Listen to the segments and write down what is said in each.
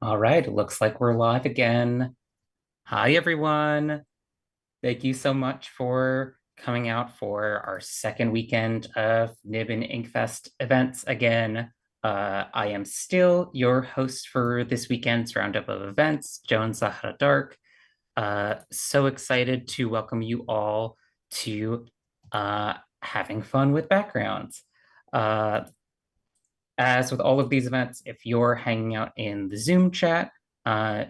All right, it looks like we're live again. Hi, everyone. Thank you so much for coming out for our second weekend of Nib and Inkfest events again. I am still your host for this weekend's roundup of events, Joan Zahra Dark. So excited to welcome you all to having fun with backgrounds. Uh, as with all of these events, if you're hanging out in the Zoom chat,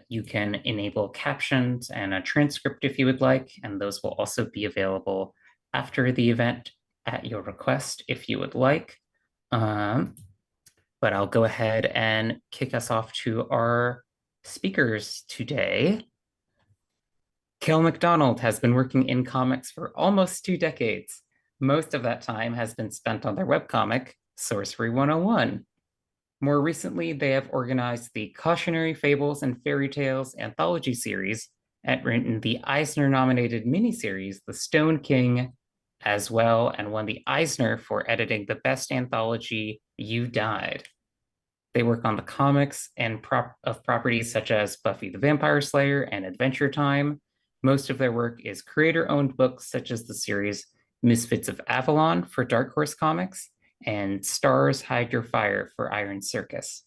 you can enable captions and a transcript if you would like, and those will also be available after the event at your request if you would like. Um, but I'll go ahead and kick us off to our speakers today. Cale McDonald has been working in comics for almost 2 decades. Most of that time has been spent on their webcomic, Sorcery 101. More recently, they have organized the Cautionary Fables and Fairy Tales anthology series and written the Eisner nominated miniseries, The Stone King, as well, and won the Eisner for editing the best anthology, You Died. They work on the comics and of properties such as Buffy the Vampire Slayer and Adventure Time. Most of their work is creator owned books such as the series Misfits of Avalon for Dark Horse Comics and Stars Hide Your Fire for Iron Circus.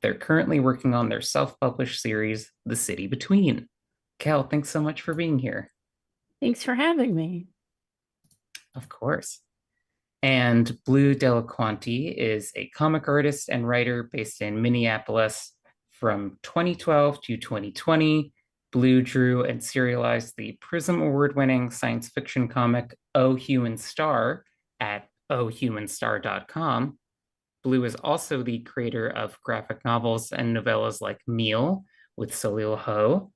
They're currently working on their self published series, The City Between. Cal, thanks so much for being here. Thanks for having me. Of course. And Blue Delaquanti is a comic artist and writer based in Minneapolis. From 2012 to 2020, Blue drew and serialized the Prism Award winning science fiction comic Oh Human Star at ohhumanstar.com. Blue is also the creator of graphic novels and novellas like Meal with Salil Ho,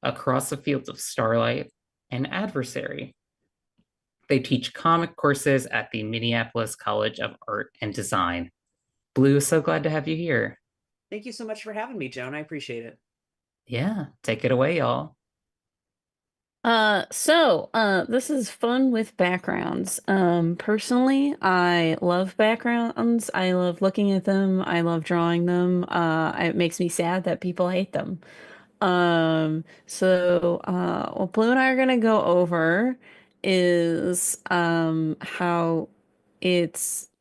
Across the Fields of Starlight, and Adversary. They teach comic courses at the Minneapolis College of Art and Design. Blue, so glad to have you here. Thank you so much for having me, Joan. I appreciate it. Yeah, take it away, y'all. This is fun with backgrounds. Personally, I love backgrounds. I love looking at them. I love drawing them. It makes me sad that people hate them. What Blue and I are gonna go over is how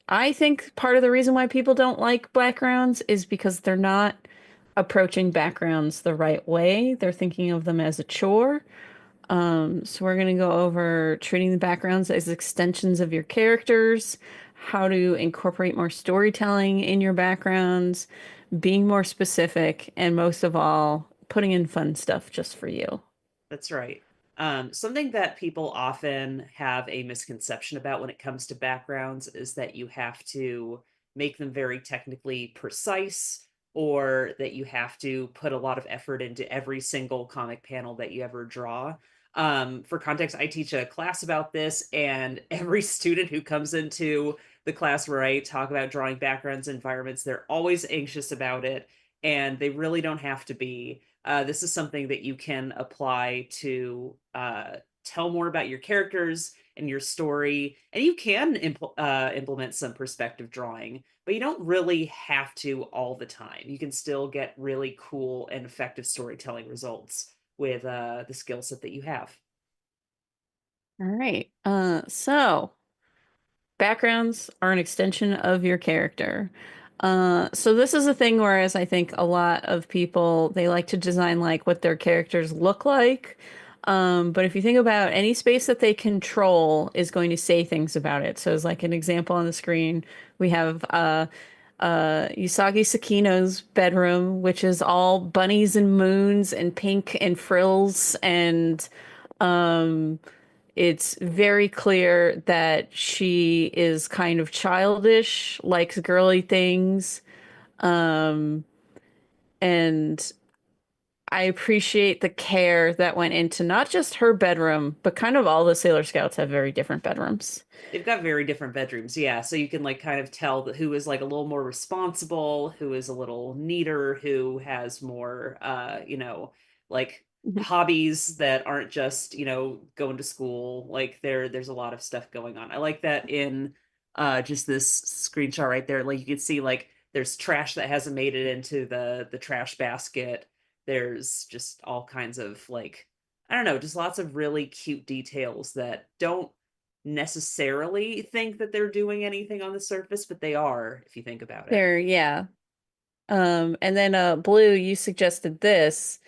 I think part of the reason why people don't like backgrounds is because they're not approaching backgrounds the right way. They're thinking of them as a chore. So we're going to go over treating the backgrounds as extensions of your characters, how to incorporate more storytelling in your backgrounds, being more specific, and most of all, putting in fun stuff just for you. That's right. Something that people often have a misconception about when it comes to backgrounds is that you have to make them very technically precise, or that you have to put a lot of effort into every single comic panel that you ever draw. For context, I teach a class about this, and every student who comes into the class where I talk about drawing backgrounds and environments, they're always anxious about it, and they really don't have to be. This is something that you can apply to tell more about your characters and your story, and you can implement some perspective drawing, but you don't really have to all the time. You can still get really cool and effective storytelling results with the skill set that you have. All right. Backgrounds are an extension of your character. So this is a thing whereas I think a lot of people they like to design like what their characters look like. But if you think about any space that they control is going to say things about it. So as like an example on the screen, we have Usagi Sakino's bedroom, which is all bunnies and moons and pink and frills and um it's very clear that she is kind of childish, likes girly things. Um, and I appreciate the care that went into not just her bedroom, but kind of all the Sailor Scouts have very different bedrooms. They've got very different bedrooms, yeah. So you can like kind of tell that who is like a little more responsible, who is a little neater, who has more like Mhm. hobbies that aren't just, going to school. Like there's a lot of stuff going on. I like that in just this screenshot right there. Like you can see like There's trash that hasn't made it into the trash basket. There's just all kinds of like, I don't know, just lots of really cute details that don't necessarily think that they're doing anything on the surface, but they are if you think about it. There, yeah. And then Blue, you suggested this,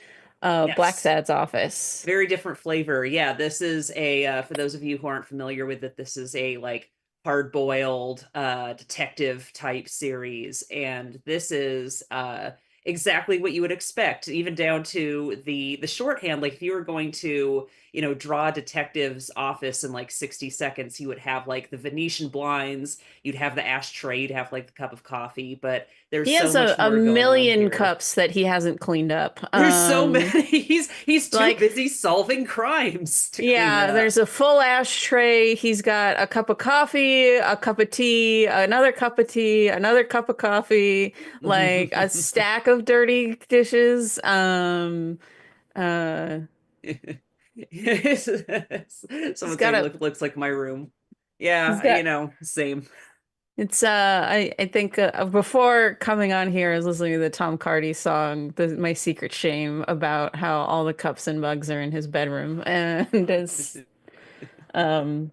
Black Yes. Sad's office. Very different flavor. Yeah, this is a for those of you who aren't familiar with it, this is a like hard-boiled detective type series, and this is exactly what you would expect, even down to the shorthand. Like if you were going to, draw a detective's office in like 60 seconds, you would have like the Venetian blinds, you'd have the ashtray, you'd have like the cup of coffee, but there's He so has much a more going on million here. cups that he hasn't cleaned up. There's so many. He's too Like, busy solving crimes to clean yeah, up. there's a full ashtray. He's got a cup of coffee, a cup of tea, another cup of tea, another cup of coffee, like a stack of dirty dishes. Uh, he's Someone got saying a looks like my room. he's Yeah, got same. it's I think before coming on here, I was listening to the Tom Cardy song, My Secret Shame, about how all the cups and mugs are in his bedroom, and it's um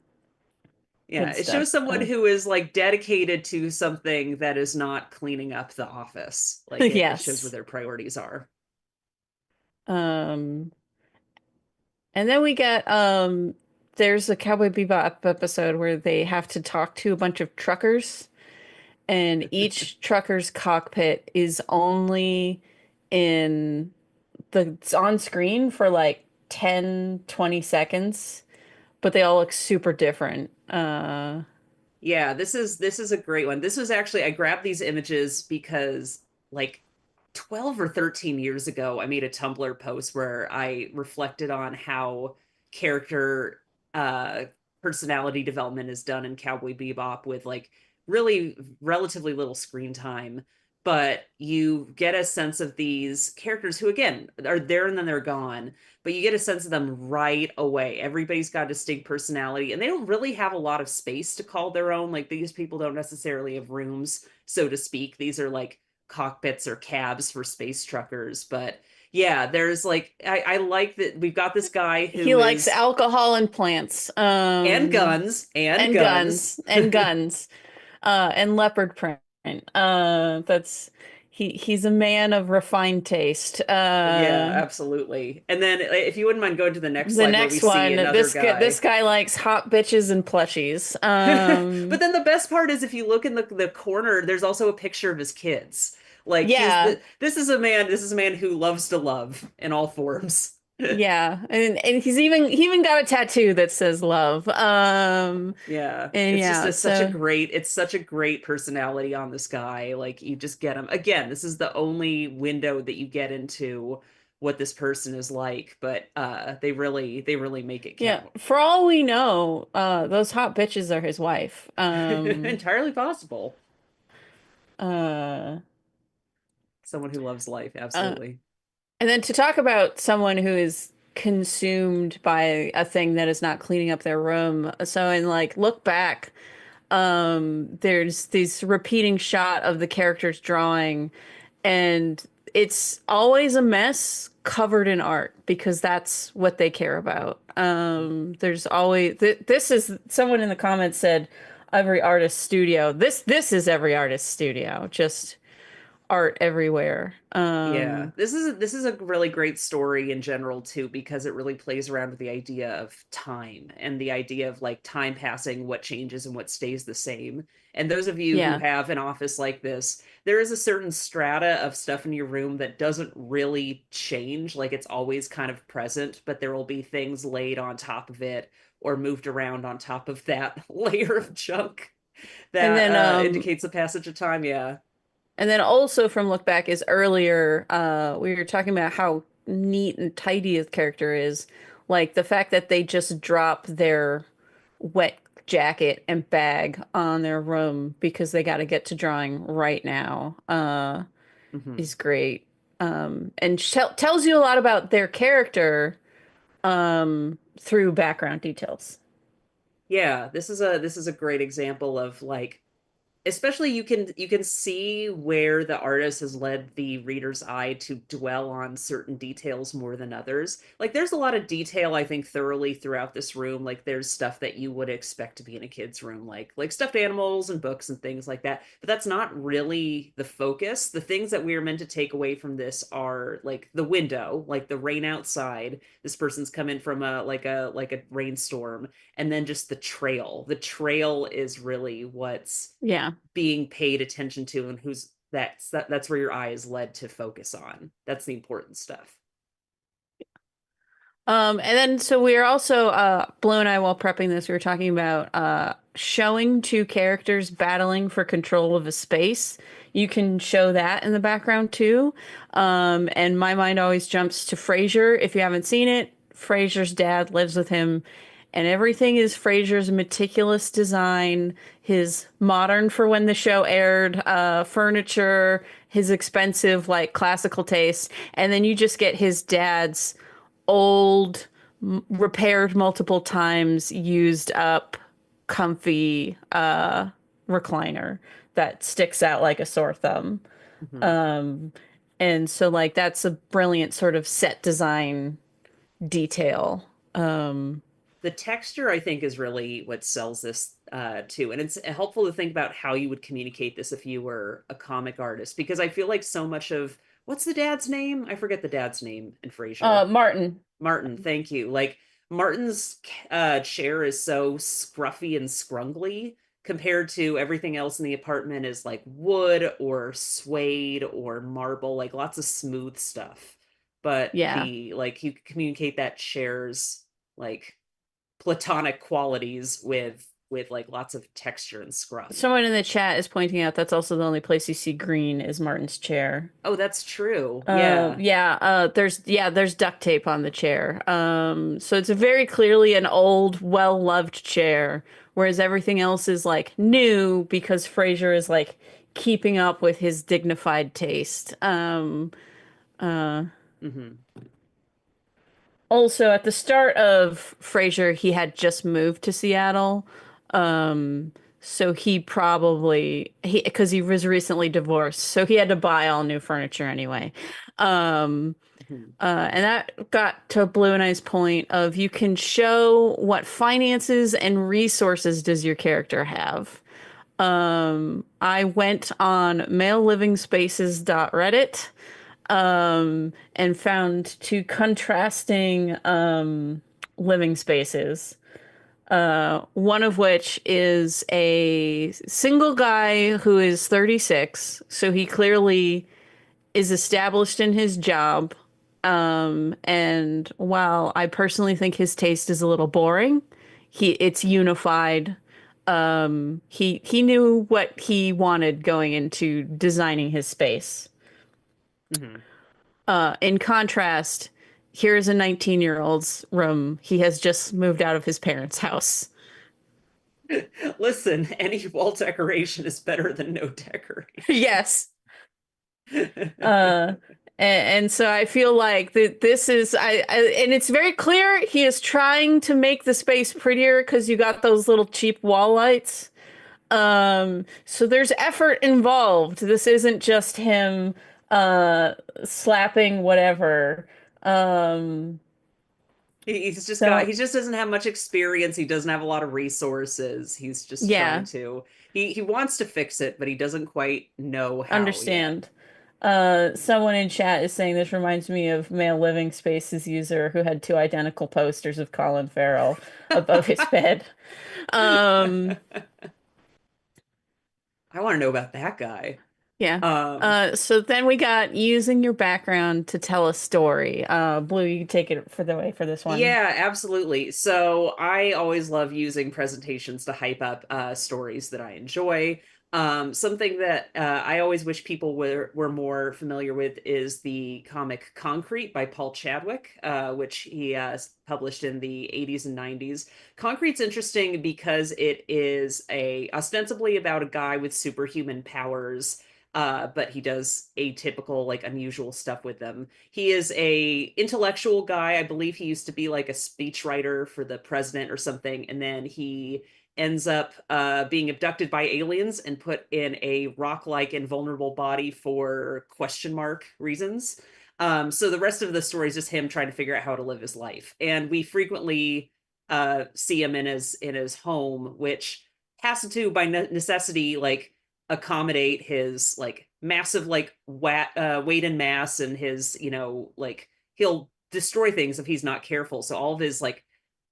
Yeah, good it stuff. shows someone who is like dedicated to something that is not cleaning up the office. Like it shows where Yes. their priorities are. Um and then we get there's a Cowboy Bebop episode where they have to talk to a bunch of truckers, and each trucker's cockpit is only in it's on screen for like 10-20 seconds, but they all look super different. Yeah, this is a great one. This was actually I grabbed these images because like 12 or 13 years ago I made a Tumblr post where I reflected on how character uh personality development is done in Cowboy Bebop with like really relatively little screen time, but you get a sense of these characters who again are there and then they're gone, but you get a sense of them right away. Everybody's got a distinct personality, and they don't really have a lot of space to call their own. Like these people don't necessarily have rooms, so to speak. These are like cockpits or cabs for space truckers. But yeah, there's like I like that we've got this guy He who likes is alcohol and plants, and guns and and guns. guns, and guns, and leopard print. That's he's a man of refined taste. Yeah, absolutely. And then if you wouldn't mind going to the next The slide where we next see one, another this guy. guy likes hot bitches and plushies. But then the best part is if you look in the corner, there's also a picture of his kids. Like Yeah, this is a man who loves to love in all forms. yeah, and he even got a tattoo that says love. Yeah. And It's just yeah, so such a great personality on this guy. Like you just get him. Again, this is the only window that you get into what this person is like, but they really make it yeah, count. for all we know, those hot bitches are his wife. Entirely possible. Uh, Someone who loves life, uh, absolutely. and then to talk about someone who is consumed by a thing that is not cleaning up their room. So in like look back, there's this repeating shot of the character's drawing, and it's always a mess covered in art because that's what they care about. There's always this is someone in the comments said every artist studio. This is every artist studio, just art everywhere. Yeah, this is a really great story in general too because it really plays around with the idea of time and the idea of like time passing, what changes and what stays the same. And those of you who Yeah. have an office like this, there is a certain strata of stuff in your room that doesn't really change, like it's always kind of present, but there will be things laid on top of it or moved around on top of that layer of junk And that then indicates the passage of time. Yeah. And then also from Look Back is earlier, we were talking about how neat and tidy his character is. Like the fact that they just drop their wet jacket and bag on their room because they got to get to drawing right now, Mhm. is great. And tells you a lot about their character, through background details. Yeah, this is a great example of like especially you can see where the artist has led the reader's eye to dwell on certain details more than others. Like there's a lot of detail I think thoroughly throughout this room. Like there's stuff that you would expect to be in a kid's room, like stuffed animals and books and things like that, but that's not really the focus. The things that we're meant to take away from this are like the window, like the rain outside, this person's come in from a rainstorm, and then just the trail. The trail is really what's Yeah. being paid attention to, and that's where your eye is led to focus on. That's the important stuff. And then so we are also Blue and I, while prepping this, we were talking about showing two characters battling for control of a space. You can show that in the background too. And my mind always jumps to Frasier. If you haven't seen it, Frasier's dad lives with him, and everything is Frasier's meticulous design, his modern for when the show aired furniture, his expensive like classical taste, and then you just get his dad's old, repaired multiple times, used up, comfy recliner that sticks out like a sore thumb. Mhm. And so like that's a brilliant sort of set design detail. The texture I think is really what sells this too, and it's helpful to think about how you would communicate this if you were a comic artist, because I feel like so much of what's the dad's name? I forget the dad's name in Frasier. Martin. Martin, thank you. Like Martin's chair is so scruffy and scrungly compared to everything else in the apartment is like wood or suede or marble, like lots of smooth stuff. But Yeah. the like you communicate that chair's like platonic qualities with like lots of texture and scruff. Someone in the chat is pointing out that's also the only place you see green is Martin's chair. Oh, that's true. Yeah. There's duct tape on the chair. So it's very clearly an old, well-loved chair, whereas everything else is like new because Frasier is like keeping up with his dignified taste. Hmm. Also, at the start of Frasier, he had just moved to Seattle. So he probably because he was recently divorced, so he had to buy all new furniture anyway. Um, Hmm. and that got to Blue and I's point of you can show what finances and resources does your character have. I went on malelivingspaces.reddit and found two contrasting living spaces. One of which is a single guy who is 36, so he clearly is established in his job. And while I personally think his taste is a little boring, it's unified. He knew what he wanted going into designing his space. Hmm. In contrast, here's a 19-year-old's room. He has just moved out of his parents' house. Listen, any wall decoration is better than no decoration. Yes. And so I feel like this is and it's very clear he is trying to make the space prettier because you got those little cheap wall lights. So there's effort involved. This isn't just him slapping whatever. Um, He so just doesn't have much experience. He doesn't have a lot of resources. He's just trying yeah, to he wants to fix it, but he doesn't quite know how yet. understand. Someone in chat is saying this reminds me of Male Living Spaces user who had two identical posters of Colin Farrell above his bed. Um, I want to know about that guy. yeah. Um, So then we got using your background to tell a story. Blue, you can take it for the way for this one. yeah, absolutely. So I always love using presentations to hype up stories that I enjoy. Something that I always wish people were more familiar with is the comic Concrete by Paul Chadwick, which he published in the 80s and 90s. Concrete's interesting because it is a ostensibly about a guy with superhuman powers but he does atypical, like unusual stuff with them. He is a intellectual guy. I believe he used to be like a speechwriter for the president or something, and then he ends up being abducted by aliens and put in a rock-like invulnerable body for question mark reasons. So the rest of the story is just him trying to figure out how to live his life, and we frequently see him in his home, which has to by necessity like accommodate his like massive like weight and mass, and his like he'll destroy things if he's not careful. So all of his like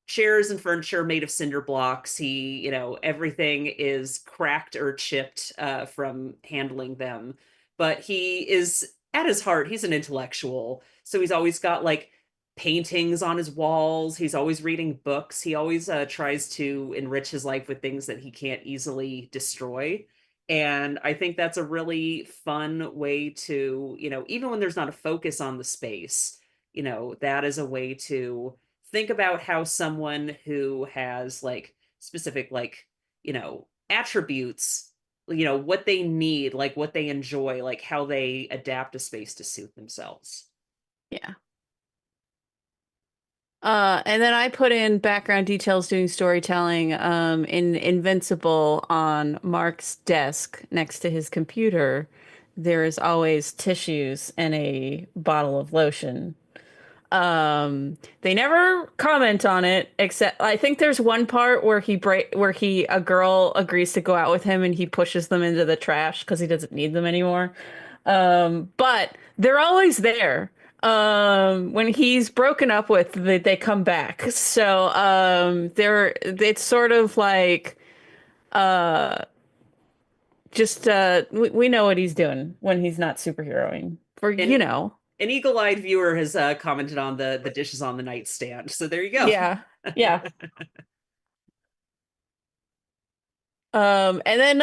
chairs and furniture made of cinder blocks, he everything is cracked or chipped from handling them. But he is at his heart, he's an intellectual, so he's always got like paintings on his walls, he's always reading books, he always tries to enrich his life with things that he can't easily destroy. And I think that's a really fun way to, even when there's not a focus on the space, that is a way to think about how someone who has like specific like, attributes, what they need, like what they enjoy, like how they adapt a space to suit themselves. Yeah. And then I put in background details doing storytelling in Invincible. On Mark's desk next to his computer, there is always tissues and a bottle of lotion. They never comment on it, except I think there's one part where a girl agrees to go out with him and he pushes them into the trash because he doesn't need them anymore. But they're always there. When he's broken up with, they come back. So, it's sort of like, uh, just, we know what he's doing when he's not superheroing for, And an eagle-eyed viewer has commented on the dishes on the nightstand. So there you go. Yeah. Yeah. And then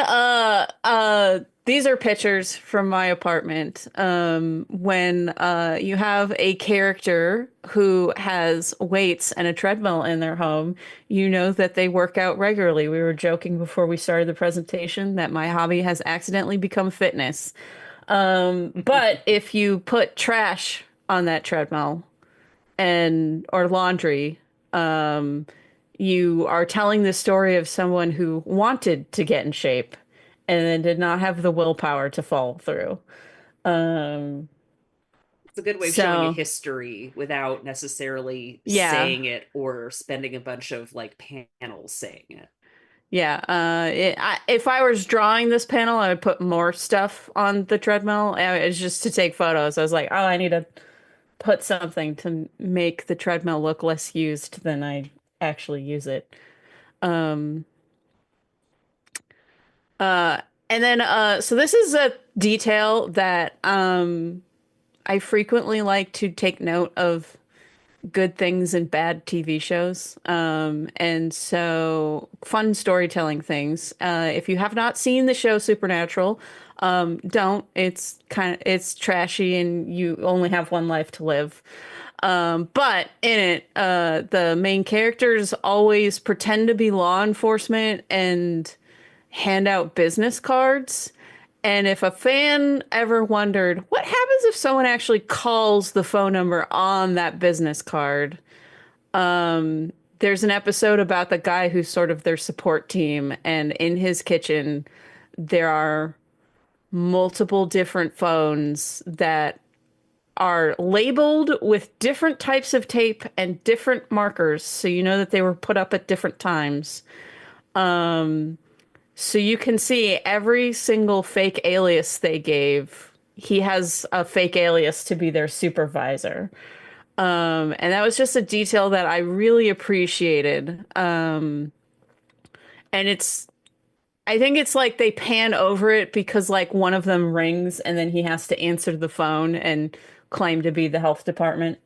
these are pictures from my apartment. When you have a character who has weights and a treadmill in their home, you know that they work out regularly. We were joking before we started the presentation that my hobby has accidentally become fitness. But if you put trash on that treadmill or laundry, um, you are telling the story of someone who wanted to get in shape and then did not have the willpower to follow through. Um, It's a good way of showing a so history without necessarily yeah, saying it or spending a bunch of like panels saying it. yeah. If I was drawing this panel, I would put more stuff on the treadmill. It's just to take photos. I was like, oh, I need to put something to make the treadmill look less used than I actually use it. Um, Uh, and then, so this is a detail that I frequently like to take note of good things in bad TV shows. And so fun storytelling things. If you have not seen the show Supernatural, don't. It's trashy and you only have one life to live. But in it, the main characters always pretend to be law enforcement and hand out business cards. And if a fan ever wondered what happens if someone actually calls the phone number on that business card, there's an episode about the guy who's sort of their support team. And in his kitchen, there are multiple different phones that are labeled with different types of tape and different markers. So you know that they were put up at different times. So you can see every single fake alias they gave. He has a fake alias to be their supervisor. And that was just a detail that I really appreciated. And I think it's like they pan over it because like one of them rings and then he has to answer the phone and claim to be the health department.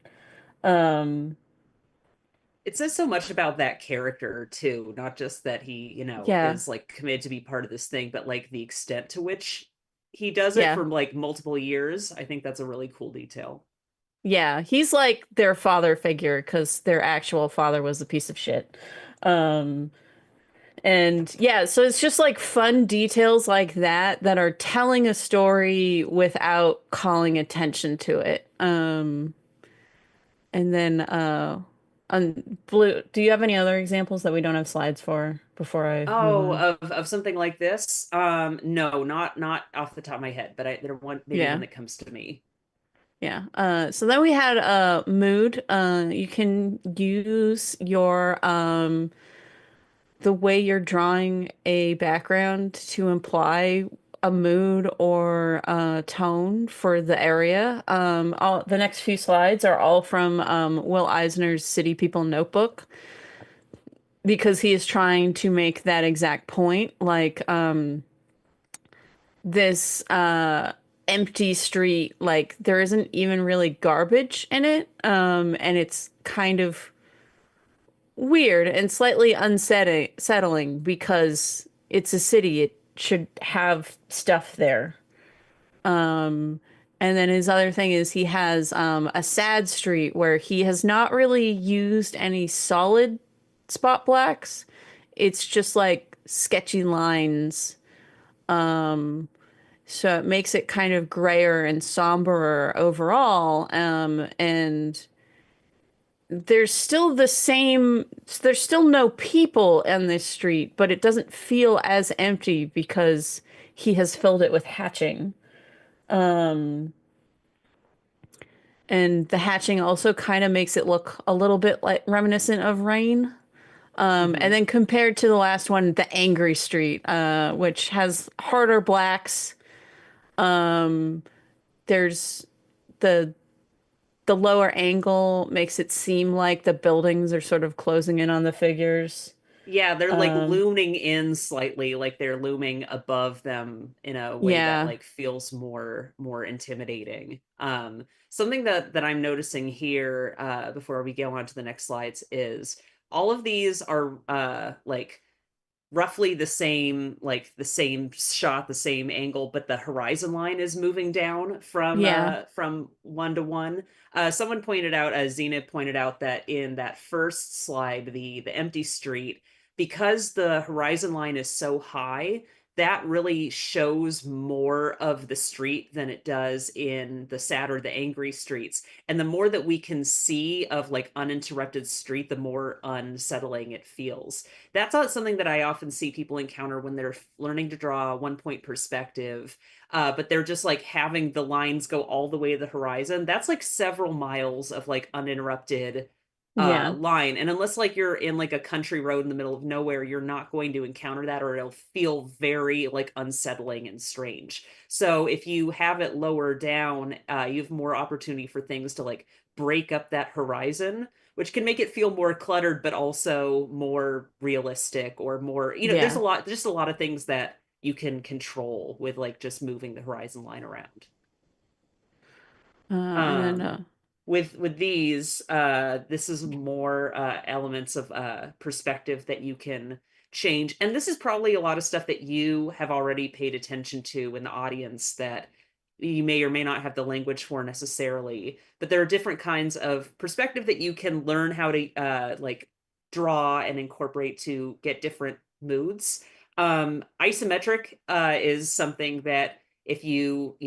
Um, It says so much about that character too, not just that he, yeah, is like committed to be part of this thing, but like the extent to which he does it yeah, for like multiple years. I think that's a really cool detail. yeah. He's like their father figure because their actual father was a piece of shit. Um, And yeah, so it's just like fun details like that that are telling a story without calling attention to it. And then on blue, do you have any other examples that we don't have slides for before I move Oh, on? of something like this? No, not off the top of my head, but there one maybe one Yeah. that comes to me. Yeah. So then we had mood. You can use your the way you're drawing a background to imply a mood or tone for the area. All the next few slides are all from Will Eisner's City People Notebook because he is trying to make that exact point. Like this empty street, like there isn't even really garbage in it, and it's kind of weird and slightly unsettling because it's a city. It should have stuff there. Um, and then his other thing is he has a sad street where he has not really used any solid spot blacks. It's just like sketchy lines. Um, so it makes it kind of grayer and somberer overall. And there's still no people in this street, but it doesn't feel as empty because he has filled it with hatching. Um, and the hatching also kind of makes it look a little bit like reminiscent of rain. And Hmm. then compared to the last one, the angry street, which has harder blacks. Um, there's the the lower angle makes it seem like the buildings are sort of closing in on the figures. Yeah, they're like Um, looming in slightly, like they're looming above them in a way that yeah, like feels more intimidating. Something that I'm noticing here, before we go on to the next slides, is all of these are like roughly the same, like the same shot, the same angle, but the horizon line is moving down yeah, from one to one. Someone pointed out, Zena pointed out, that in that first slide, the empty street, because the horizon line is so high, that really shows more of the street than it does in the sad or the angry streets. And the more that we can see of like uninterrupted street, the more unsettling it feels. That's not something that I often see people encounter when they're learning to draw a 1 point perspective. But they're just like having the lines go all the way to the horizon. That's like several miles of like uninterrupted yeah, line. And unless like you're in like a country road in the middle of nowhere, you're not going to encounter that, or it'll feel very like unsettling and strange. So if you have it lower down, you have more opportunity for things to like break up that horizon, which can make it feel more cluttered, but also more realistic, or more, there's yeah. just a lot of things that you can control with like just moving the horizon line around. And then Um, with these, this is more elements of perspective that you can change. And this is probably a lot of stuff that you have already paid attention to in the audience that you may or may not have the language for necessarily. But there are different kinds of perspective that you can learn how to like draw and incorporate to get different moods. Isometric is something that, if you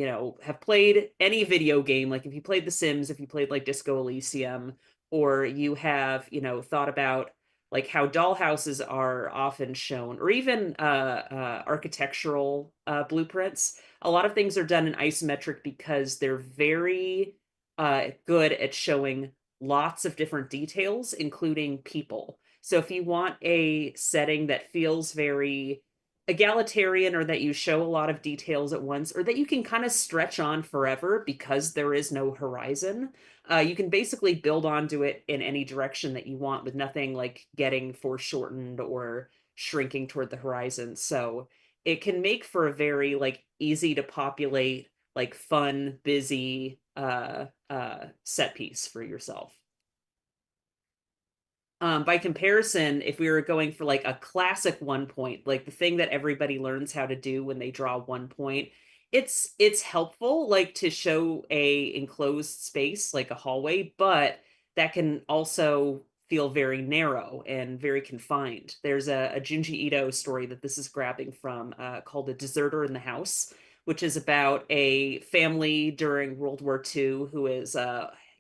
have played any video game, like if you played The Sims, if you played like Disco Elysium, or you have thought about like how dollhouses are often shown, or even architectural blueprints, a lot of things are done in isometric because they're very good at showing lots of different details, including people. So if you want a setting that feels very egalitarian, or that you show a lot of details at once, or that you can kind of stretch on forever because there is no horizon, you can basically build onto it in any direction that you want, with nothing like getting foreshortened or shrinking toward the horizon. So it can make for a very like easy to populate, like fun, busy set piece for yourself. By comparison, if we were going for like a classic 1 point, like the thing that everybody learns how to do when they draw 1 point, it's helpful like to show a enclosed space like a hallway, but that can also feel very narrow and very confined. There's a Junji Ito story that this is grabbing from called A Deserter in the House, which is about a family during World War II who is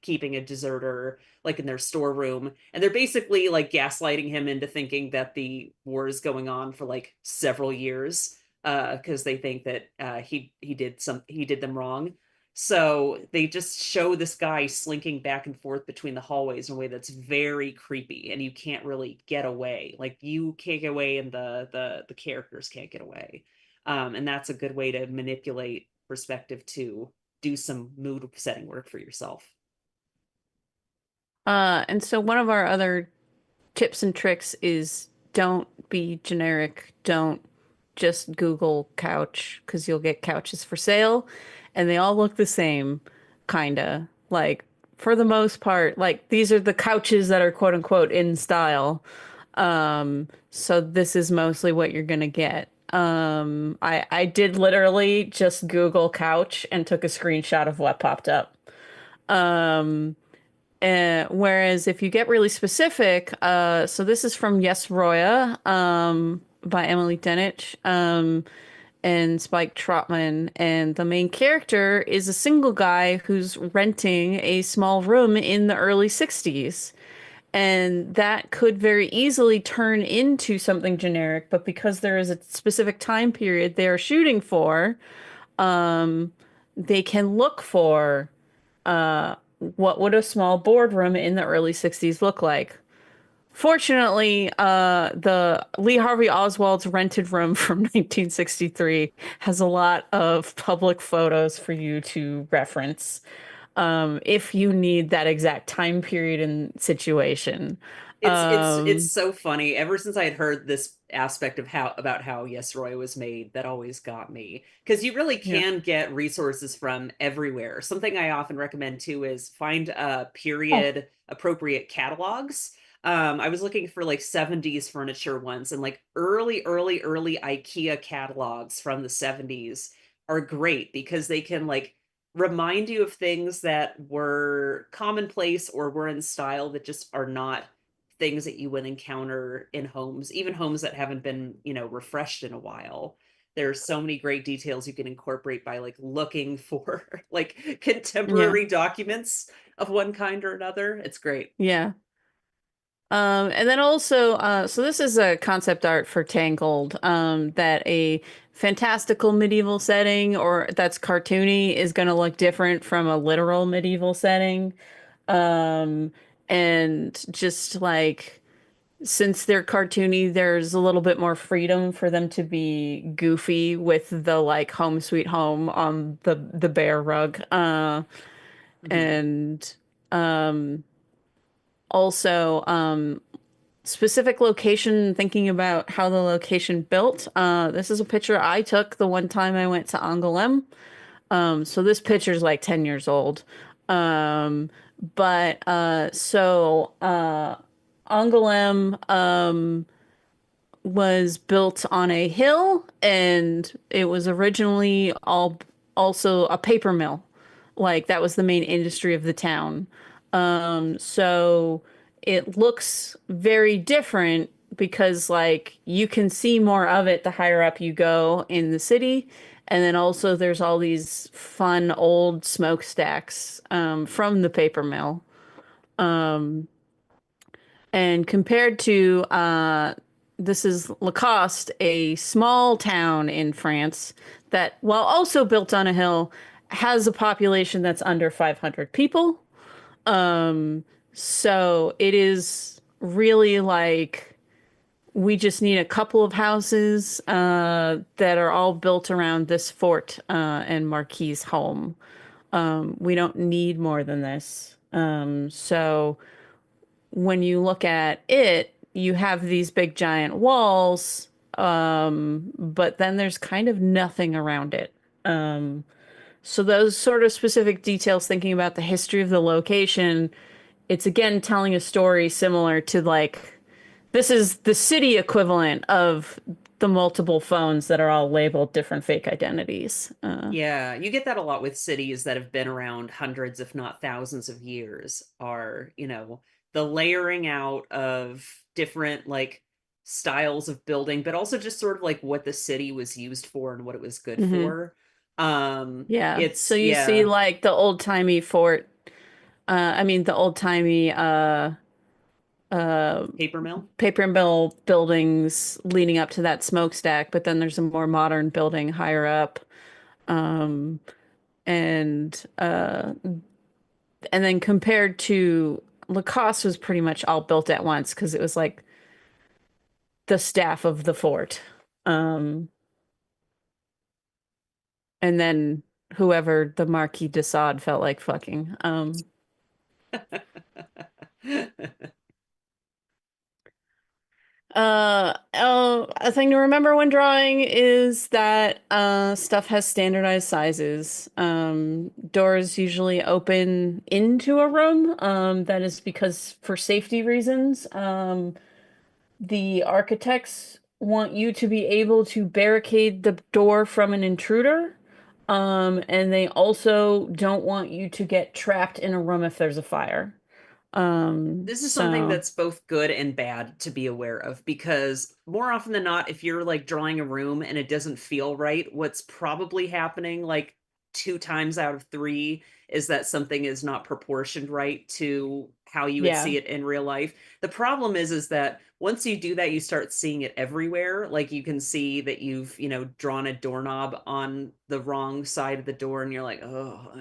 keeping a deserter like in their storeroom, and they're basically like gaslighting him into thinking that the war is going on for like several years because they think that he did them wrong. So they just show this guy slinking back and forth between the hallways in a way that's very creepy, and you can't really get away. Like you can't get away, and the characters can't get away. And that's a good way to manipulate perspective to do some mood setting work for yourself. And so one of our other tips and tricks is don't be generic. Don't just Google couch because you'll get couches for sale and they all look the same, kinda. Like, for the most part, like these are the couches that are quote unquote in style. So this is mostly what you're gonna get. I did literally just Google couch and took a screenshot of what popped up. Um, whereas if you get really specific, so this is from Yes Roya, by Emily Denich, and Spike Trotman, and the main character is a single guy who's renting a small room in the early 60s. And that could very easily turn into something generic, but because there is a specific time period they are shooting for, um, they can look for uh, what would a small boardroom in the early 60s look like? Fortunately, the Lee Harvey Oswald's rented room from 1963 has a lot of public photos for you to reference, if you need that exact time period and situation. It's Um, so funny. Ever since I had heard this aspect of how about how Yes Roy was made, that always got me. Because you really yeah. can get resources from everywhere. Something I often recommend too is find Oh, period appropriate catalogs. I was looking for like 70s furniture once, and like early IKEA catalogs from the 70s are great because they can like remind you of things that were commonplace or were in style that just are not things that you would encounter in homes, even homes that haven't been, refreshed in a while. There's so many great details you can incorporate by like looking for like yeah, contemporary documents of one kind or another. It's great. yeah. And then also, so this is a concept art for Tangled, that a fantastical medieval setting or that's cartoony is going to look different from a literal medieval setting. Um, and just like, since they're cartoony, there's a little bit more freedom for them to be goofy with the like home sweet home on the bear rug. Mhm. And um also specific location, thinking about how the location built. This is a picture I took the one time I went to Angoulême. So this picture is like 10 years old. Um, but Angoulême was built on a hill, and it was originally all also a paper mill. Like that was the main industry of the town. So it looks very different because like you can see more of it the higher up you go in the city. And then also there's all these fun old smokestacks from the paper mill. Um, and compared to this is Lacoste, a small town in France that, while also built on a hill, has a population that's under 500 people. Um, so it is really like we just need a couple of houses that are all built around this fort and Marquis' home. We don't need more than this. So when you look at it, you have these big giant walls, but then there's kind of nothing around it. Um, so those sort of specific details, thinking about the history of the location, it's again telling a story similar to like this is the city equivalent of the multiple phones that are all labeled different fake identities. Yeah, you get that a lot with cities that have been around hundreds, if not thousands of years, are, the layering out of different like styles of building, but also just sort of like what the city was used for and what it was good Hmm. for. Yeah. So It's you see yeah, like the old-timey fort, I mean the old-timey uh paper mill. paper mill buildings leading up to that smokestack, but then there's a more modern building higher up. Um and then compared to Lacoste was pretty much all built at once because it was like the staff of the fort. Um and then whoever the Marquis de Sade felt like fucking. A thing to remember when drawing is that stuff has standardized sizes. Doors usually open into a room. That is because for safety reasons, the architects want you to be able to barricade the door from an intruder. And they also don't want you to get trapped in a room if there's a fire. This is something So that's both good and bad to be aware of, because more often than not, if you're like drawing a room and it doesn't feel right, what's probably happening like 2 times out of 3 is that something is not proportioned right to how you would yeah. see it in real life. The problem is that once you do that, you start seeing it everywhere. Like you can see that you've, drawn a doorknob on the wrong side of the door, and you're like, oh,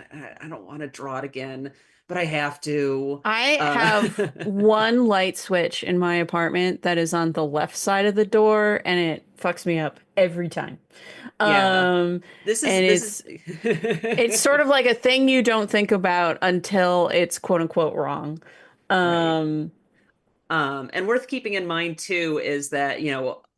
I don't want to draw it again, but I have to. I Uh, have one light switch in my apartment that is on the left side of the door, and it fucks me up every time. yeah, Um, this is and this is it's sort of like a thing you don't think about until it's quote unquote wrong. right. Um, And worth keeping in mind too is that,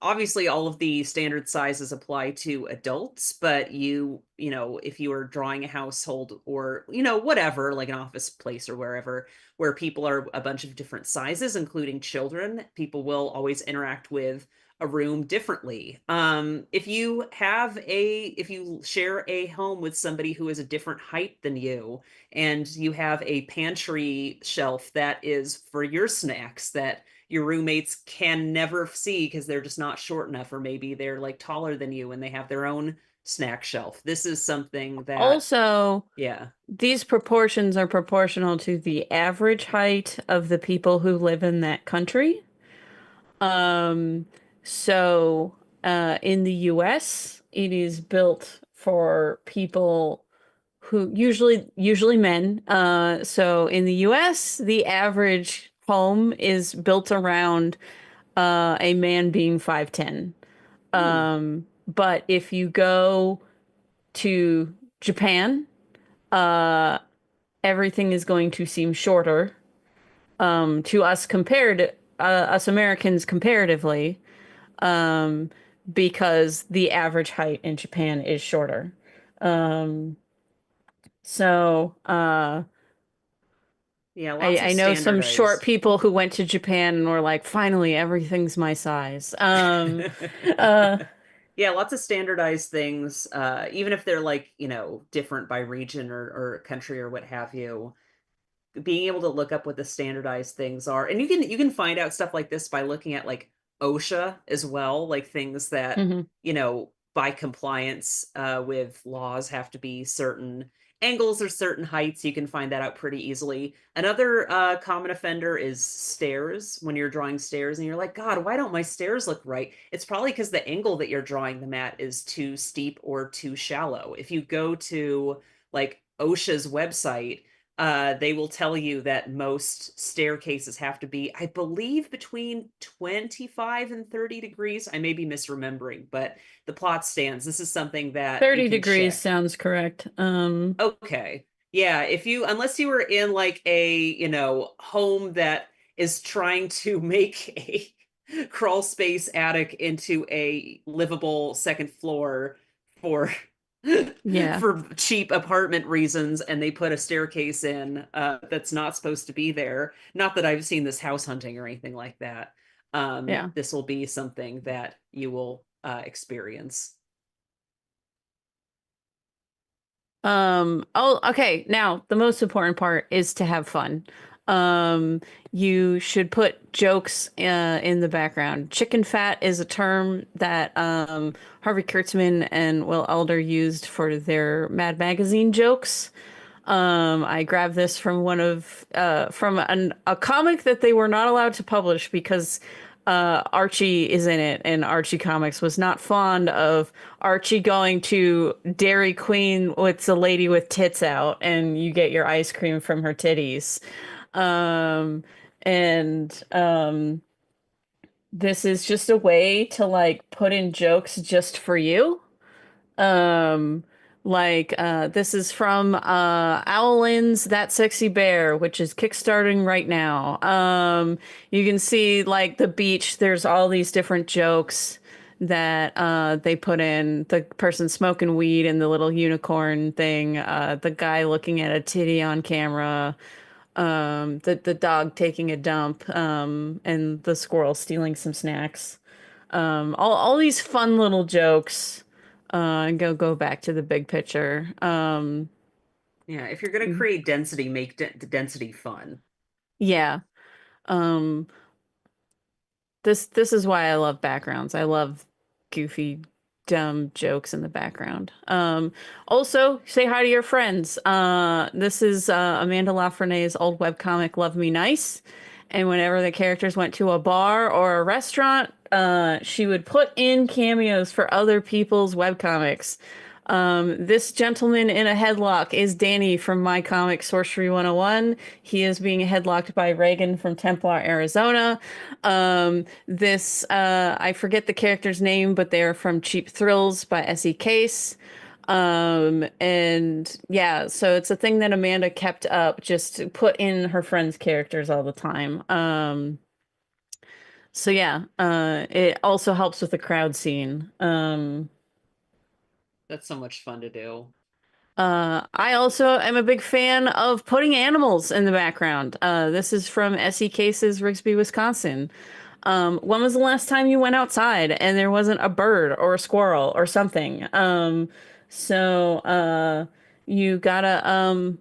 obviously all of the standard sizes apply to adults, but if you are drawing a household or, whatever, like an office place or wherever, where people are a bunch of different sizes, including children, people will always interact with a room differently. If you share a home with somebody who is a different height than you, and you have a pantry shelf that is for your snacks that your roommates can never see because they're just not short enough, or maybe they're like taller than you and they have their own snack shelf. This is something that, Also, yeah. these proportions are proportional to the average height of the people who live in that country. Um, so in the US, it is built for people who usually men. So in the US, the average home is built around a man being 5'10". Hmm. But if you go to Japan, uh, everything is going to seem shorter to us compared us Americans comparatively, um, because the average height in Japan is shorter. Um, so Yeah, lots of I know some short standardized. people who went to Japan and were like, finally, everything's my size. Uh, Yeah, lots of standardized things, even if they're like, different by region or country or what have you. Being able to look up what the standardized things are, and you can find out stuff like this by looking at like OSHA as well, like things that, mhm. by compliance with laws have to be certain angles or certain heights. You can find that out pretty easily. Another common offender is stairs. When you're drawing stairs and you're like, God, why don't my stairs look right? It's probably because the angle that you're drawing them at is too steep or too shallow. If you go to like OSHA's website, they will tell you that most staircases have to be, I believe, between 25 and 30 degrees. I may be misremembering, but the plot stands. This is something that you 30 can degrees check. sounds correct. Okay. Yeah, unless you were in like a, home that is trying to make a crawl space attic into a livable second floor for Yeah. for cheap apartment reasons, and they put a staircase in that's not supposed to be there. Not that I've seen this house hunting or anything like that. Yeah. This will be something that you will experience. Oh, okay. Now, the most important part is to have fun. You should put jokes in the background. Chicken fat is a term that Harvey Kurtzman and Will Elder used for their Mad Magazine jokes. I grabbed this from a comic that they were not allowed to publish because Archie is in it, and Archie Comics was not fond of Archie going to Dairy Queen with the lady with tits out, and you get your ice cream from her titties. Um, and this is just a way to like put in jokes just for you. Um, this is from Owlin's That Sexy Bear, which is kickstarting right now. You can see like the beach, there's all these different jokes that they put in. The person smoking weed and the little unicorn thing, the guy looking at a titty on camera, the dog taking a dump, and the squirrel stealing some snacks. All these fun little jokes. And go back to the big picture. Yeah, if you're gonna create density, make the density fun. Yeah. Um, this is why I love backgrounds. I love goofy, dumb jokes in the background. Also say hi to your friends. This is Amanda Lafrene's old webcomic Love Me Nice. And whenever the characters went to a bar or a restaurant, she would put in cameos for other people's webcomics. This gentleman in a headlock is Danny from my comic Sorcery 101. He is being headlocked by Reagan from Templar, Arizona. I forget the character's name, but they're from Cheap Thrills by S.E. Case. And yeah, so it's a thing that Amanda kept up just to put in her friends' characters all the time. So yeah, it also helps with the crowd scene. That's so much fun to do. I also am a big fan of putting animals in the background. This is from S.E. Case's Rigsby, Wisconsin. When was the last time you went outside and there wasn't a bird or a squirrel or something? So you gotta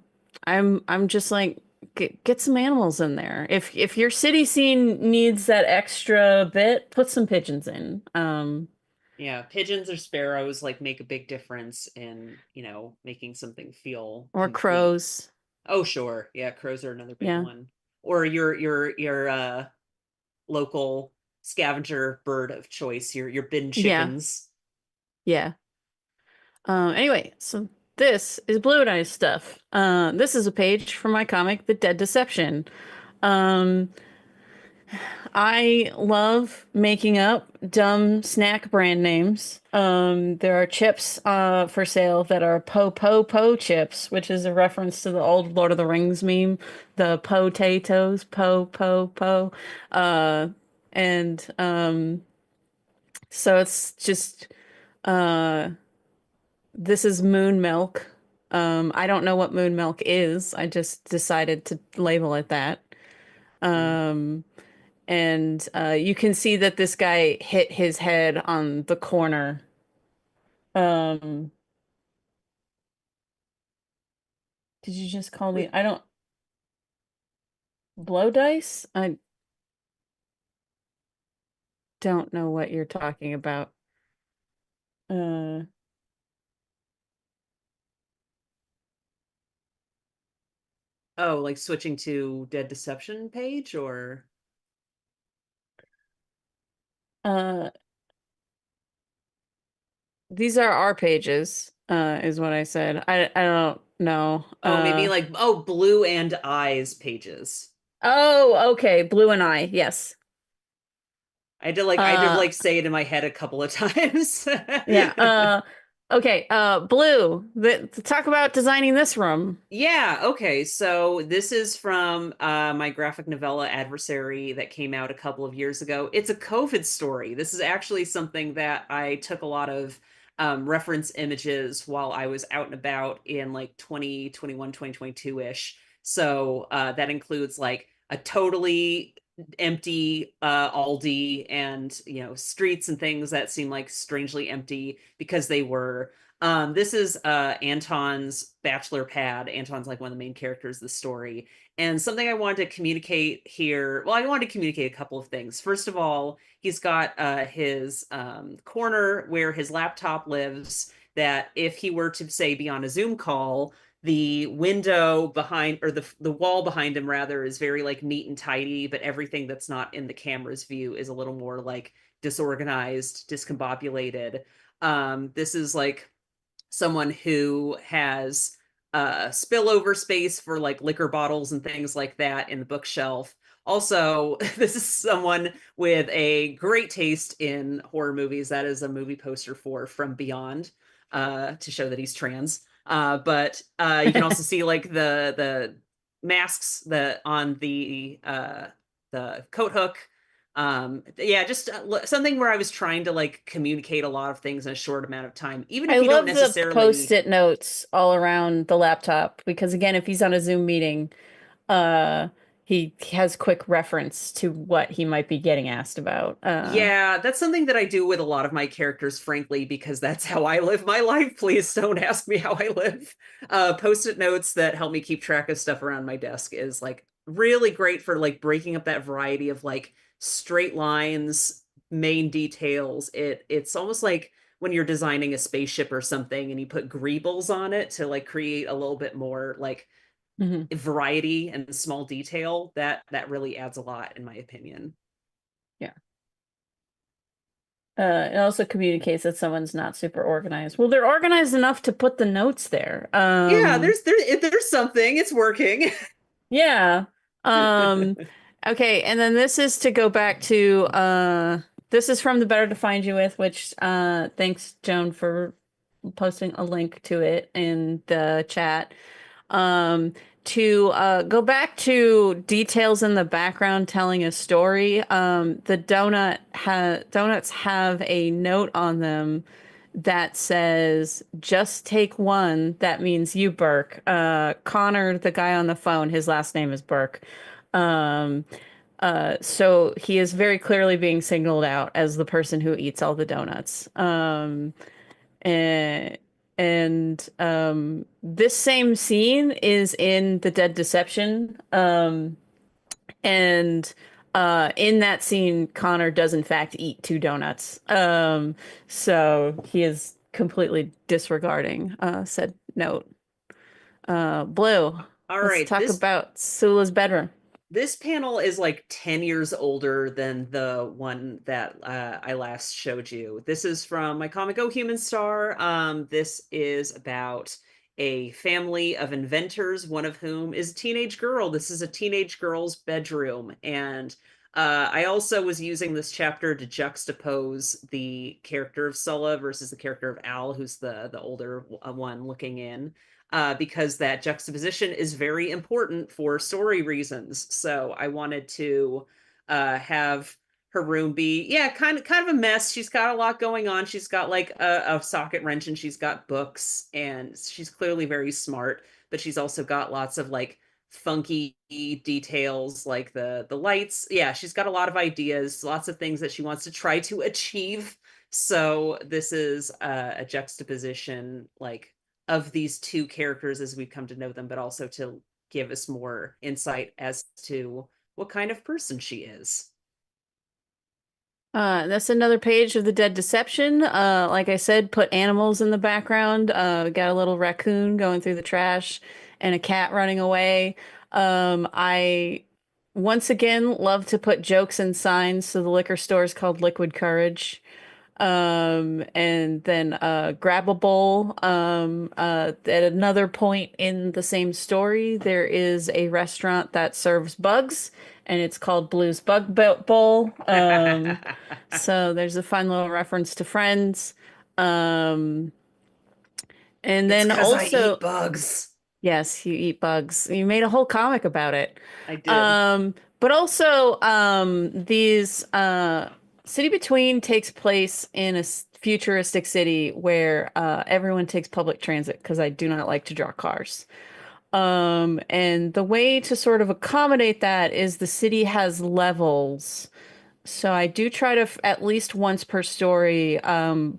I'm just like get some animals in there. If your city scene needs that extra bit, put some pigeons in. Yeah, pigeons or sparrows like make a big difference in, making something feel Or complete. crows. Oh, sure. Yeah, crows are another big Yeah. one. Or your local scavenger bird of choice, your bin Yeah. chickens. Yeah. Anyway, so this is Blue and Ice stuff. This is a page from my comic, The Dead Deception. Um, I love making up dumb snack brand names. There are chips for sale that are Po chips, which is a reference to the old Lord of the Rings meme, the potatoes, po. Uh, and so it's just uh this is moon milk. I don't know what moon milk is. I just decided to label it that. Mm. Um, and you can see that this guy hit his head on the corner. Um, did you just call me? Wait, I don't blow dice? I don't know what you're talking about. Uh, oh, like switching to Dead Deception page or uh, these are our pages, is what I said. I don't know. oh, maybe like blue and eyes pages. Oh, okay. Blue and I, yes. I had to Uh, say it in my head a couple of times. Yeah. Okay. Blue. Talk about designing this room. Yeah, okay. So this is from my graphic novella Adversary that came out a couple of years ago. It's a COVID story. This is actually something that I took a lot of reference images while I was out and about in like 2021, 2022-ish. So that includes like a totally empty Aldi and, streets and things that seem like strangely empty because they were This is Anton's bachelor pad. Anton's like one of the main characters of the story. And something I wanted to communicate here, well, I wanted to communicate a couple of things. First of all, he's got his corner where his laptop lives, that if he were to, say, be on a Zoom call, the window behind, or the wall behind him rather, is very like neat and tidy, but everything that's not in the camera's view is a little more like disorganized, discombobulated. This is like someone who has spillover space for like liquor bottles and things like that in the bookshelf. Also, this is someone with a great taste in horror movies. That is a movie poster for From Beyond, to show that he's trans. But you can also see like the masks that on the coat hook. Yeah, just something where I was trying to like communicate a lot of things in a short amount of time, even I if you don't love the necessarily. post-it notes all around the laptop because again, if he's on a Zoom meeting, uh, he has quick reference to what he might be getting asked about. Yeah, that's something that I do with a lot of my characters, frankly, because that's how I live my life. Please don't ask me how I live. Post-it notes that help me keep track of stuff around my desk is like really great for like breaking up that variety of like straight lines, main details. It's almost like when you're designing a spaceship or something and you put greebles on it to like create a little bit more like Mhm. variety and small detail. That really adds a lot, in my opinion. Yeah. It also communicates that someone's not super organized. Well, they're organized enough to put the notes there. Yeah, there's something. It's working. Yeah. Um, okay, and then this is to go back to this is from the Better to Find You With, which thanks Joan for posting a link to it in the chat. Um, to go back to details in the background telling a story, the donuts have a note on them that says, just take one. That means you, Burke. Connor, the guy on the phone, his last name is Burke. Um, so he is very clearly being signaled out as the person who eats all the donuts. And this same scene is in The Dead Deception. And in that scene, Connor does in fact eat two donuts. So he is completely disregarding said note. Blue, All let's right, talk about Sula's bedroom. this panel is like 10 years older than the one that I last showed you. This is from my comic Oh Human Star. This is about a family of inventors, one of whom is a teenage girl. This is a teenage girl's bedroom. And I also was using this chapter to juxtapose the character of Sulla versus the character of Al, who's the older one looking in, because that juxtaposition is very important for story reasons. So I wanted to have her room be, yeah, kind of a mess. She's got a lot going on. She's got like a socket wrench, and she's got books, and she's clearly very smart, but she's also got lots of like funky details like the lights. Yeah, she's got a lot of ideas, lots of things that she wants to try to achieve. So this is a juxtaposition like of these two characters as we've come to know them, but also to give us more insight as to what kind of person she is. That's another page of The Dead Deception. Like I said, put animals in the background. We got a little raccoon going through the trash and a cat running away. I once again love to put jokes and signs. So the liquor store is called Liquid Courage. And then grab a bowl. At another point in the same story, there is a restaurant that serves bugs, and it's called Blue's Bug Bowl. So there's a fun little reference to Friends. Um, and It's then because I also, eat bugs. yes, you eat bugs. You made a whole comic about it. I did. But also, these City Between takes place in a futuristic city where everyone takes public transit because I do not like to draw cars. And the way to sort of accommodate that is the city has levels So I do try to at least once per story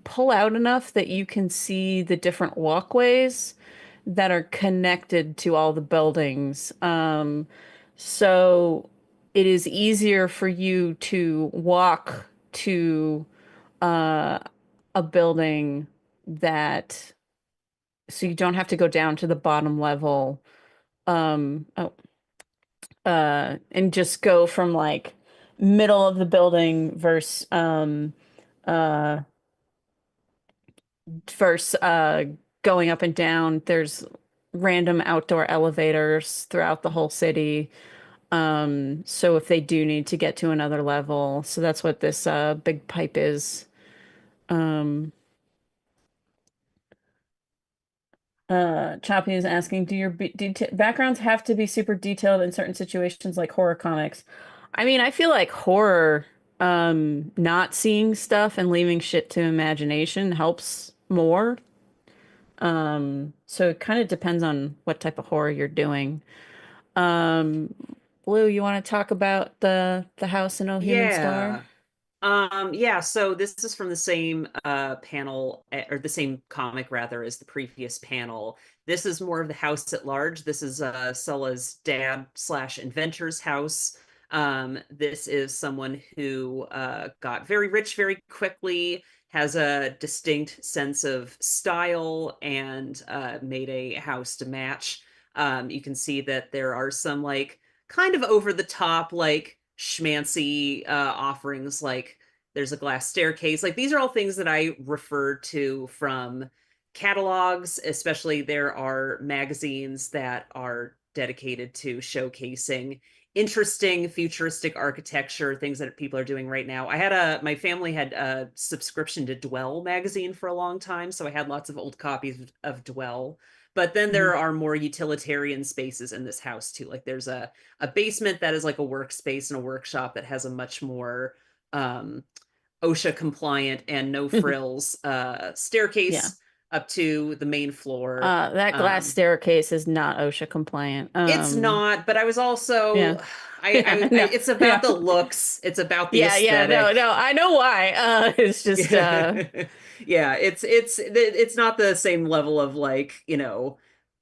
pull out enough that you can see the different walkways that are connected to all the buildings. So it is easier for you to walk to uh, a building that, so you don't have to go down to the bottom level. Oh, and just go from like middle of the building uh versus going up and down. There's random outdoor elevators throughout the whole city. So if they do need to get to another level, so that's what this big pipe is. Um Choppy is asking, do your backgrounds have to be super detailed in certain situations like horror comics? I mean, I feel like horror, not seeing stuff and leaving shit to imagination helps more. So it kind of depends on what type of horror you're doing. Um, Blue, you want to talk about the house in Oh Human Star? Yeah. Yeah, so this is from the same panel or the same comic rather as the previous panel. This is more of the house at large. This is Sulla's dad slash inventor's house. This is someone who got very rich very quickly, has a distinct sense of style, and made a house to match. You can see that there are some like kind of over the top like schmancy offerings, like there's a glass staircase. Like these are all things that I refer to from catalogs, especially there are magazines that are dedicated to showcasing interesting futuristic architecture, things that people are doing right now. My family had a subscription to Dwell magazine for a long time, so I had lots of old copies of Dwell. But then there are more utilitarian spaces in this house too. Like there's a basement that is like a workspace and a workshop that has a much more OSHA compliant and no frills Yeah. staircase up to the main floor. That glass staircase is not OSHA compliant. It's not, but I was also Yeah. Yeah, no, it's about yeah. the looks, it's about the Yeah, yeah, no, aesthetic. no, I know why. It's just Yeah, it's not the same level of like,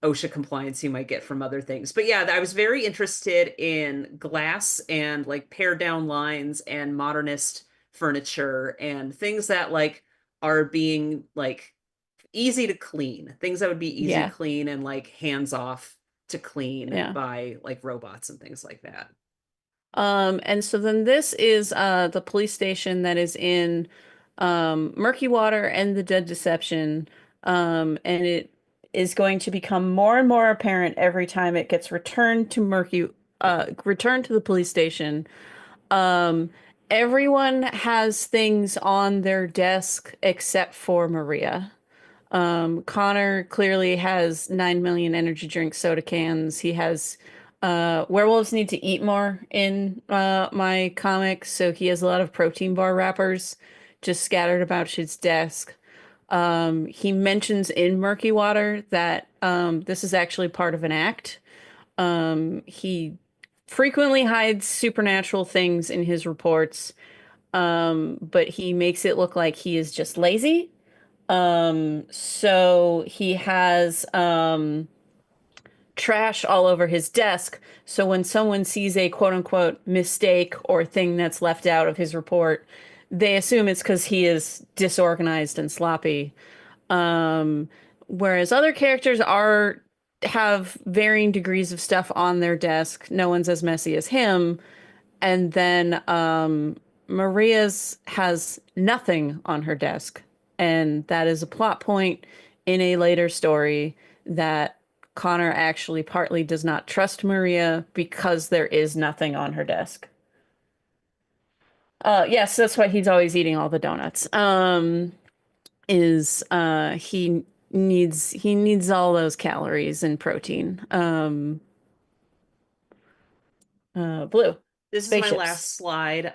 OSHA compliance you might get from other things. But yeah, I was very interested in glass and like pared down lines and modernist furniture and things that like are being like easy to clean, things that would be easy to yeah, clean and like hands off to clean yeah. by like robots and things like that. And so then this is the police station that is in Murky Water and the Dead Deception. And it is going to become more and more apparent every time it gets returned to the police station. Um, Everyone has things on their desk except for Maria. Connor clearly has 9 million energy drink soda cans. He has werewolves need to eat more in my comics, so he has a lot of protein bar wrappers just scattered about his desk. He mentions in Murky Water that this is actually part of an act. He frequently hides supernatural things in his reports, but he makes it look like he is just lazy. So he has trash all over his desk. So when someone sees a quote unquote mistake or thing that's left out of his report, they assume it's because he is disorganized and sloppy. Um, Whereas other characters are have varying degrees of stuff on their desk. No one's as messy as him. And then Maria's has nothing on her desk. And that is a plot point in a later story that Connor actually partly does not trust Maria because there is nothing on her desk. Yes, that's why he's always eating all the donuts. Is he needs all those calories and protein. Blue. This is my Spaceships. last slide.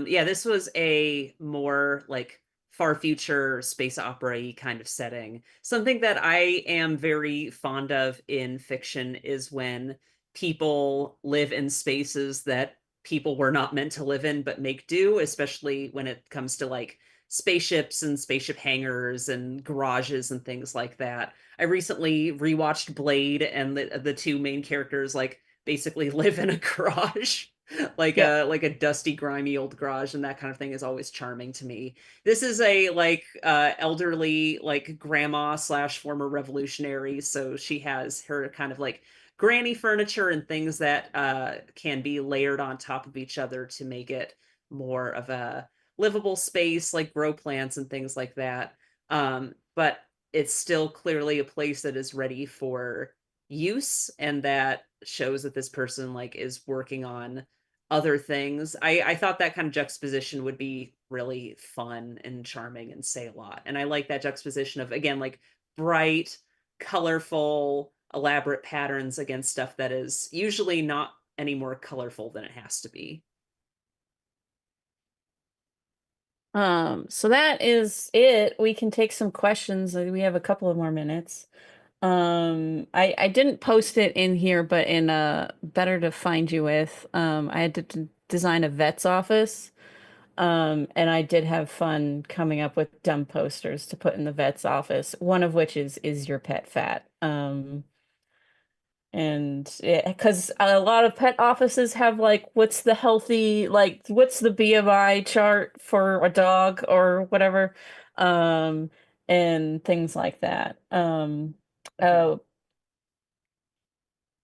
Yeah, this was a more like far future space opera kind of setting. Something that I am very fond of in fiction is when people live in spaces that people were not meant to live in but make do, especially when it comes to like spaceships and spaceship hangars and garages and things like that. I recently rewatched Blade, and the two main characters like basically live in a garage. Yep. Like a dusty grimy old garage, and that kind of thing is always charming to me. This is a like elderly like grandma slash former revolutionary, so she has her kind of like granny furniture and things that can be layered on top of each other to make it more of a livable space, like grow plants and things like that. But it's still clearly a place that is ready for use, and that shows that this person like is working on other things. I thought that kind of juxtaposition would be really fun and charming and say a lot. And I like that juxtaposition of, again, like bright, colorful, elaborate patterns against stuff that is usually not any more colorful than it has to be. So that is it. We can take some questions. We have a couple of more minutes. I didn't post it in here, but in Better to Find You With, I had to design a vet's office. And I did have fun coming up with dumb posters to put in the vet's office, one of which is your pet fat. And because a lot of pet offices have like, what's the healthy, like, what's the BMI chart for a dog or whatever, um, and things like that. Uh,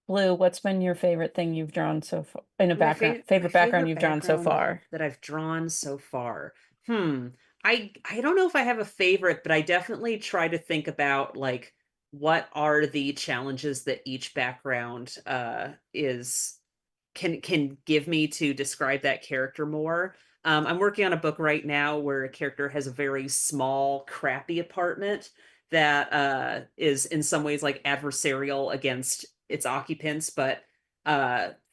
Blue, what's been your favorite thing you've drawn so far in a My favorite background favorite you've drawn so background far? that I've drawn so far. Hmm. I don't know if I have a favorite, but I definitely try to think about like what are the challenges that each background is can give me to describe that character more. I'm working on a book right now where a character has a very small, crappy apartment that is in some ways like adversarial against its occupants, but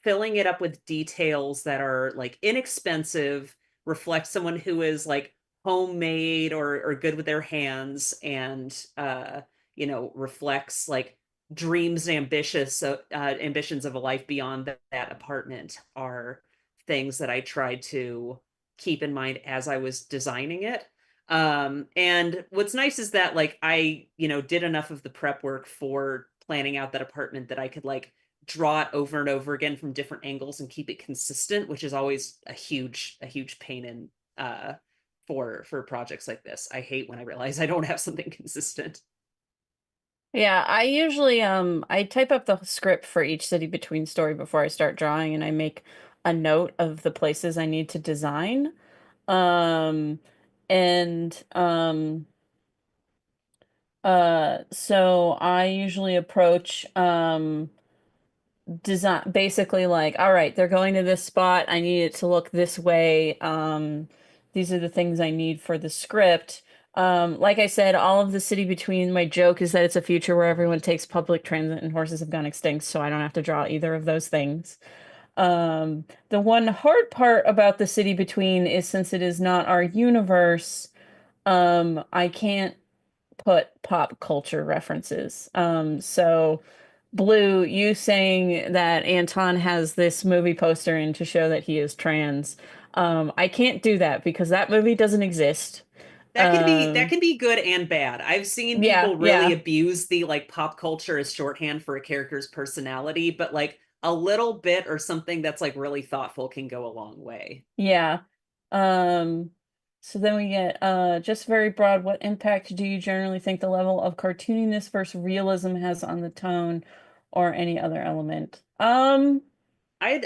filling it up with details that are like inexpensive, reflect someone who is like homemade or good with their hands, and reflects like dreams and ambitions of a life beyond that apartment are things that I tried to keep in mind as I was designing it. And what's nice is that like I did enough of the prep work for planning out that apartment that I could like draw it over and over again from different angles and keep it consistent, which is always a huge pain in for projects like this. I hate when I realize I don't have something consistent. Yeah, I usually I type up the script for each city between story before I start drawing, and I make a note of the places I need to design. Um and so I usually approach design basically like, all right, they're going to this spot, I need it to look this way. These are the things I need for the script. Like I said, all of the city between, my joke is that it's a future where everyone takes public transit and horses have gone extinct, so I don't have to draw either of those things. The one hard part about the city between is, since it is not our universe, I can't put pop culture references. So Blue, you saying that Anton has this movie poster in to show that he is trans. I can't do that because that movie doesn't exist. That Um, can be good and bad. I've seen yeah, people really yeah, abuse the like pop culture as shorthand for a character's personality, but like a little bit or something that's like really thoughtful can go a long way. yeah. Um, so then we get just very broad, what impact do you generally think the level of cartooniness versus realism has on the tone or any other element? I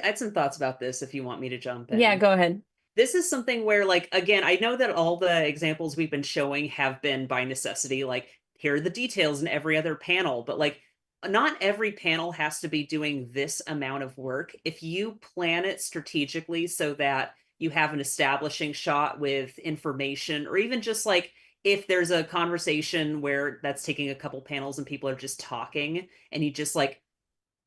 had some thoughts about this if you want me to jump Yeah, in. go ahead. This is something where like again, I know that all the examples we've been showing have been by necessity, like here are the details in every other panel, but like not every panel has to be doing this amount of work. If you plan it strategically so that you have an establishing shot with information, or even just like if there's a conversation where that's taking a couple panels and people are just talking, and you just like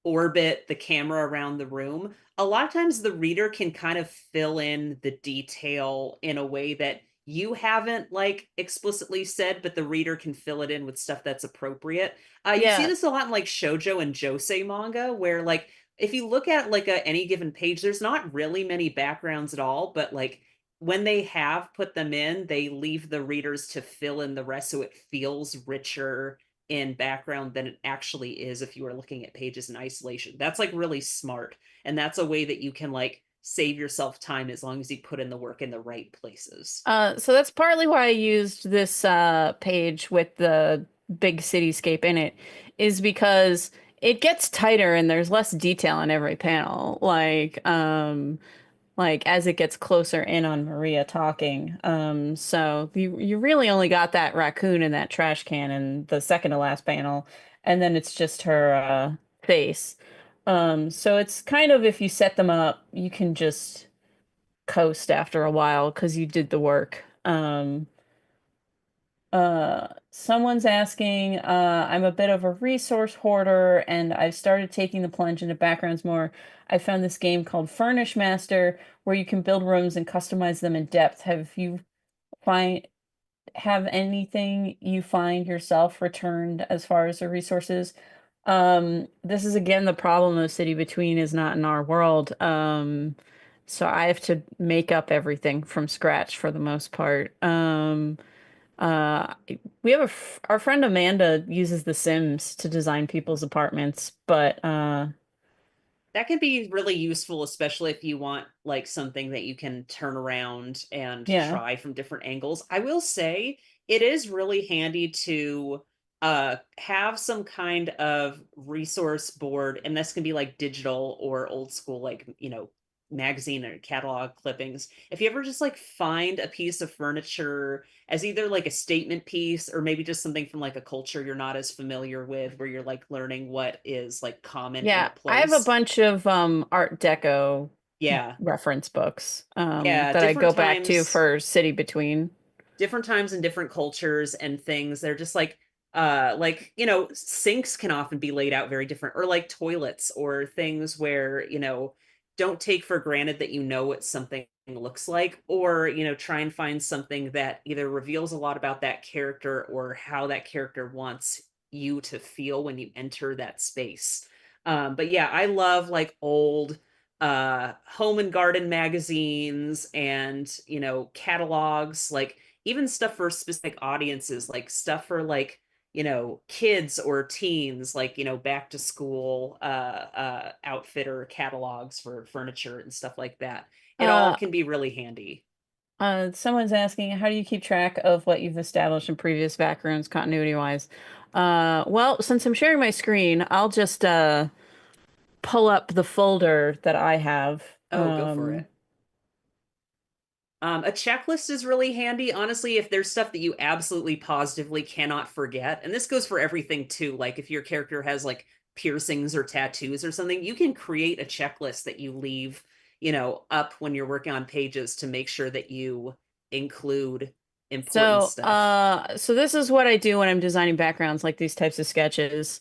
orbit the camera around the room, a lot of times the reader can kind of fill in the detail in a way that you haven't like explicitly said, but the reader can fill it in with stuff that's appropriate. You see Yeah. this a lot in like shojo and josei manga, where like if you look at like any given page, there's not really many backgrounds at all, but like when they have put them in, they leave the readers to fill in the rest so it feels richer in background than it actually is if you are looking at pages in isolation. That's like really smart. And that's a way that you can like save yourself time as long as you put in the work in the right places. So that's partly why I used this page with the big cityscape in it, is because it gets tighter and there's less detail in every panel. Like as it gets closer in on Maria talking. So you really only got that raccoon and that trash can in the second to last panel, and then it's just her face. So it's kind of, if you set them up, you can just coast after a while because you did the work. Someone's asking, I'm a bit of a resource hoarder and I've started taking the plunge into backgrounds more. I found this game called Furnish Master where you can build rooms and customize them in depth. Find have anything you find yourself returned as far as the resources? This is again the problem of City Between is not in our world. So I have to make up everything from scratch for the most part. Uh, we have our friend Amanda uses The Sims to design people's apartments, but That can be really useful, especially if you want like something that you can turn around and yeah. try from different angles. I will say it is really handy to have some kind of resource board, and this can be like digital or old school, like, magazine or catalog clippings. If you ever just like find a piece of furniture as either like a statement piece or maybe just something from like a culture you're not as familiar with, where you're like learning what is like common in a Yeah, I have a place. bunch of Art Deco Yeah. reference books Yeah, that I go back to for City Between. different times and different cultures and things. They're just like, sinks can often be laid out very different, or like toilets or things where, don't take for granted that what something looks like, or, try and find something that either reveals a lot about that character or how that character wants you to feel when you enter that space. But yeah, I love like old home and garden magazines and, catalogs, like even stuff for specific audiences, like stuff for like, kids or teens, like, back to school outfitter catalogs for furniture and stuff like that. It all Uh, can be really handy. Someone's asking, how do you keep track of what you've established in previous backgrounds continuity wise? Well, since I'm sharing my screen, I'll just pull up the folder that I have. Oh, go for it. A checklist is really handy, honestly, if there's stuff that you absolutely positively cannot forget. And this goes for everything too. Like if your character has like piercings or tattoos or something, you can create a checklist that you leave, up when you're working on pages to make sure that you include important stuff. So this is what I do when I'm designing backgrounds, like these types of sketches.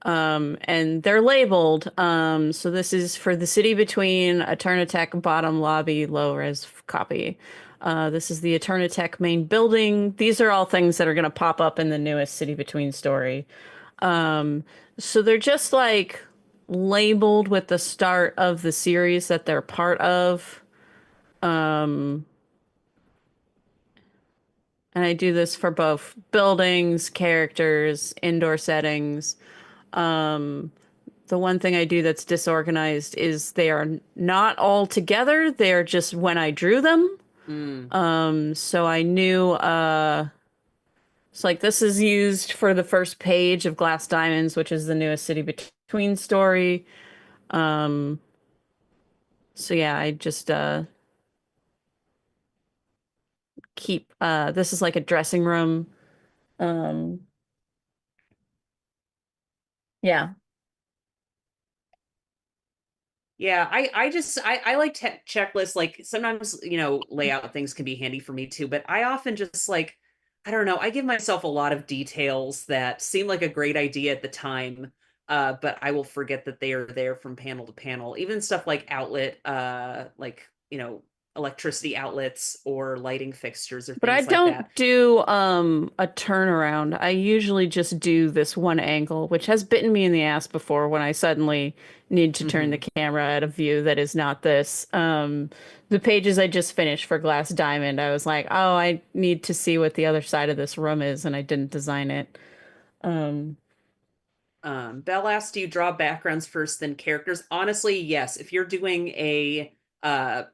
And they're labeled. So this is for the City Between, Eternitech bottom lobby, low res copy. This is the Eternitech main building. These are all things that are going to pop up in the newest City Between story. Um, so they're just like labeled with the start of the series that they're part of. Um, and I do this for both buildings, characters, indoor settings. Um, The one thing I do that's disorganized is they are not all together. They're just when I drew them. Mm. So I knew it's like this is used for the first page of Glass Diamonds, which is the newest City Between story. Um, so yeah, I just keep this is like a dressing room. Um, yeah. Yeah, I like checklists. Like sometimes, layout things can be handy for me too, but I often just like, I don't know, I give myself a lot of details that seem like a great idea at the time, but I will forget that they are there from panel to panel. Even stuff like outlet, like, electricity outlets or lighting fixtures or But I things like don't that. do a turnaround. I usually just do this one angle, which has bitten me in the ass before when I suddenly need to turn the Mhm. camera at a view that is not this. The pages I just finished for Glass Diamond, I was like, oh, I need to see what the other side of this room is, and I didn't design it. Um, Belle asked, do you draw backgrounds first, then characters? Honestly, yes. If you're doing a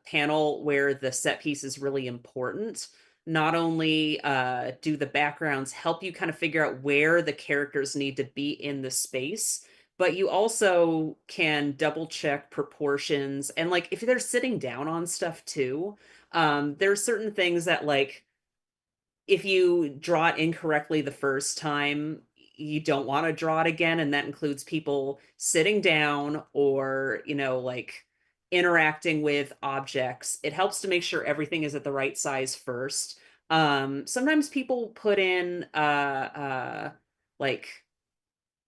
panel where the set piece is really important, not only do the backgrounds help you kind of figure out where the characters need to be in the space, but you also can double check proportions. And like if they're sitting down on stuff too, there are certain things that like if you draw it incorrectly the first time, you don't want to draw it again. And that includes people sitting down or, like interacting with objects. It helps to make sure everything is at the right size first. Sometimes people put in like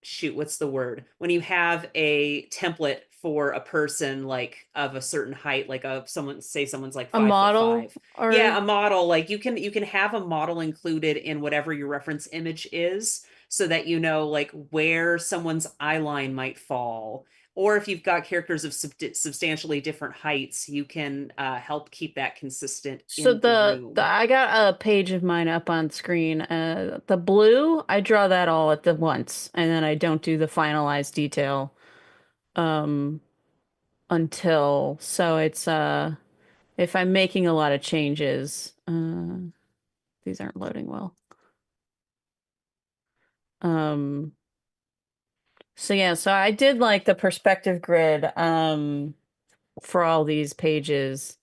shoot, what's the word? When you have a template for a person like of a certain height, like of someone, say someone's like a 5 foot model 5. or Yeah, a model. Like you can have a model included in whatever your reference image is, so that you know like where someone's eye line might fall. Or if you've got characters of substantially different heights, you can help keep that consistent so in the the room. I got a page of mine up on screen. The blue, I draw that all at the once, and then I don't do the finalized detail um until so it's if I'm making a lot of changes, these aren't loading well. Um so yeah, so I did like the perspective grid for all these pages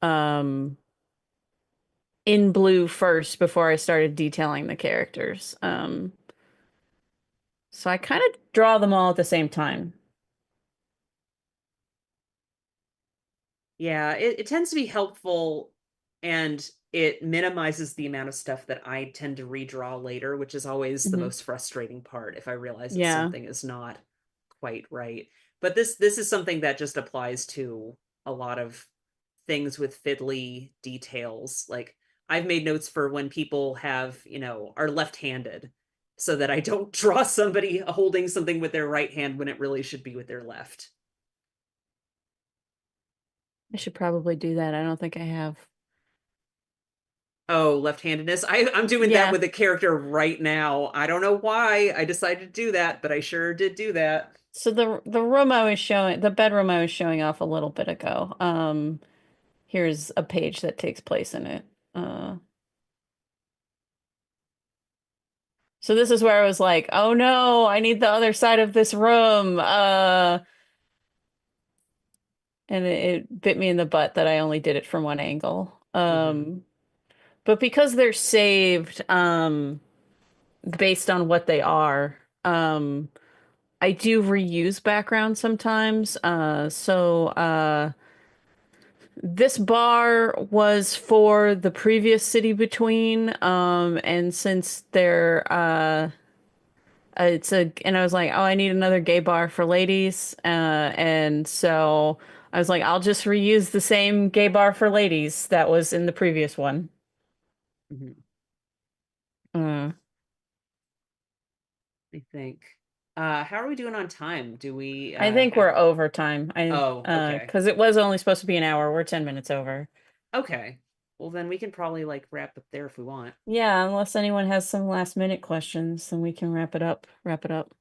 um in blue first before I started detailing the characters. So I kind of draw them all at the same time. Yeah, it tends to be helpful, and it minimizes the amount of stuff that I tend to redraw later, which is always the Hmm. most frustrating part if I realize that Yeah. something is not quite right. But this is something that just applies to a lot of things with fiddly details. Like I've made notes for when people are left-handed, so that I don't draw somebody holding something with their right hand when it really should be with their left. I should probably do that. I don't think I have. Oh, left-handedness. I'm doing that Yeah. with a character right now. I don't know why I decided to do that, but I sure did do that. So the room I was showing, the bedroom I was showing off a little bit ago. Here's a page that takes place in it. Uh, so this is where I was like, oh no, I need the other side of this room. And it bit me in the butt that I only did it from one angle. Hmm. But because they're saved, based on what they are, I do reuse backgrounds sometimes. This bar was for the previous City Between, and since they're and I was like, oh, I need another gay bar for ladies, and so I was like, I'll just reuse the same gay bar for ladies that was in the previous one. Hmm. Uh, I think. How are we doing on time? Do we I think have we're over time. Oh, okay. Because it was only supposed to be an hour. We're 10 minutes over. Okay. Well, then we can probably like wrap up there if we want. Yeah, unless anyone has some last minute questions, then we can wrap it up. Wrap it up.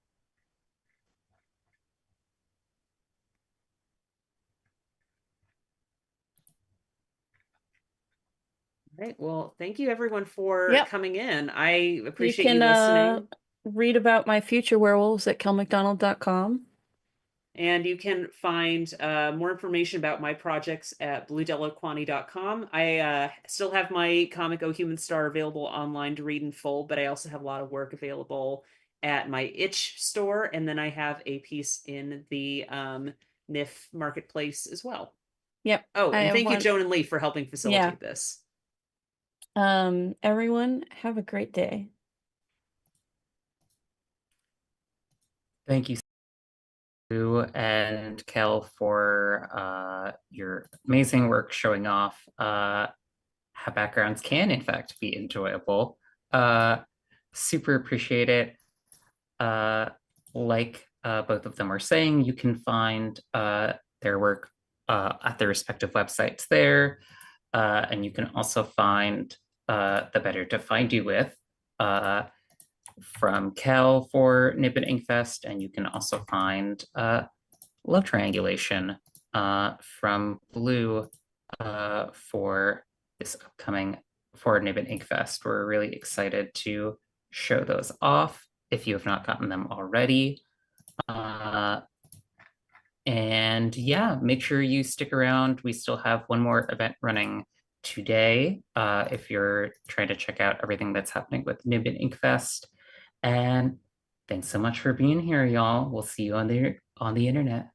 All right. Well, thank you everyone for Yep. coming in. I You appreciate can you listening. read about my future werewolves at kelmcdonald.com. And you can find more information about my projects at bluedellaquani.com. I still have my comic Oh Human Star available online to read in full, but I also have a lot of work available at my Itch store. And then I have a piece in the NIF marketplace as well. Yep. Oh, I and have thank you, one. Joan and Lee, for helping Yeah. facilitate this. Everyone, have a great day. Thank you and Kel for your amazing work showing off how backgrounds can in fact be enjoyable. Super appreciate it. Like both of them are saying, you can find their work at their respective websites there. And you can also find The Better to Find You With from Kel for Nib and Inkfest, and you can also find Love Triangulation from Blue for this upcoming for Nib and Inkfest. We're really excited to show those off if you have not gotten them already. And yeah, make sure you stick around. We still have one more event running today if you're trying to check out everything that's happening with Nib and Inkfest. And thanks so much for being here, y'all. We'll see you on the internet.